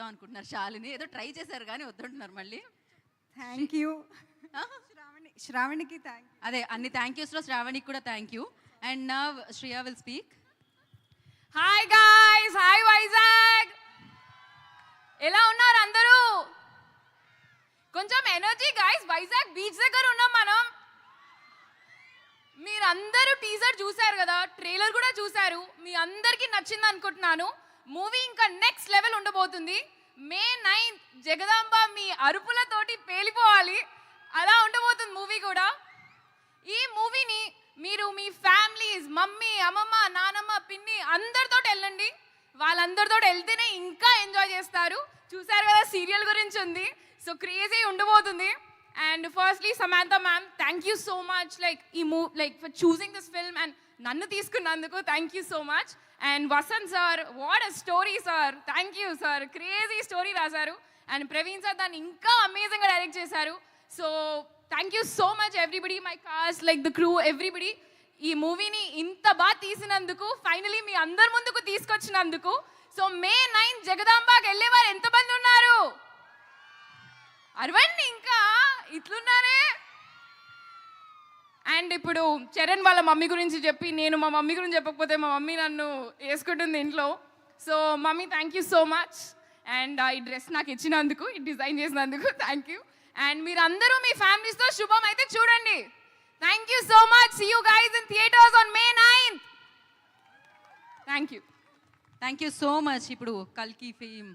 చేద్దాం అనుకుంటున్నారు శాలిని. ఏదో ట్రై చేశారు కానీ వద్దంటున్నారు మళ్ళీ. థ్యాంక్ యూ శ్రావణికి థ్యాంక్ యూ. అదే అన్ని థ్యాంక్ యూస్లో శ్రావణికి కూడా థ్యాంక్ యూ. అండ్ నా Shriya will speak. Hi guys, hi Vizag, ఎలా ఉన్నారు అందరూ? కొంచెం ఎనర్జీ గాయ్స్. వైజాగ్ బీచ్ దగ్గర ఉన్నాం మనం. మీరందరూ టీజర్ చూశారు కదా, ట్రైలర్ కూడా చూశారు. మీ అందరికీ నచ్చింది అనుకుంటున్నాను. మూవీ ఇంకా నెక్స్ట్ లెవెల్ ఉండబోతుంది. May 9th జగదాంబ మీ అరుపులతోటి పేలిపోవాలి, అలా ఉండబోతుంది మూవీ కూడా. ఈ మూవీని మీరు మీ ఫ్యామిలీస్, మమ్మీ, అమ్మమ్మ, నానమ్మ, పిన్ని అందరితో వెళ్ళండి. వాళ్ళందరితో వెళ్తేనే ఇంకా ఎంజాయ్ చేస్తారు. చూసారు కదా సీరియల్ గురించి ఉంది, సో క్రేజీ ఉండబోతుంది. And firstly Samantha ma'am, thank you so much for choosing this film and నన్ను తీసుకున్నందుకు thank you so much. And Vasanth sir, what a story sir, thank you sir, crazy story రాశారు. And Praveen sir దాన్ని ఇంకా అమేజింగ్గా direct చేశారు. So thank you so much everybody, my cast, the crew, everybody. ఈ మూవీని ఇంత బాగా తీసినందుకు, ఫైనలీ మీ అందరి ముందుకు తీసుకొచ్చినందుకు. సో May 9 జగదాంబాకి వెళ్ళేవారు ఎంతమంది ఉన్నారు? అరవండి, ఇంకా ఇట్లున్నారే. అండ్ ఇప్పుడు చరణ్ వాళ్ళ మమ్మీ గురించి చెప్పి, నేను మా మమ్మీ గురించి చెప్పకపోతే మా మమ్మీ నన్ను వేసుకుంటుంది ఇంట్లో. So mummy thank you so much. And ఈ డ్రెస్ నాకు ఇచ్చినందుకు, ఈ డిజైన్ చేసినందుకు థ్యాంక్ యూ. అండ్ మీరందరూ మీ ఫ్యామిలీస్తో శుభం అయితే చూడండి. Thank you so much. See you guys in theatres on May 9th. Thank you. Thank you so much. ఇప్పుడు కల్కి ఫేమ్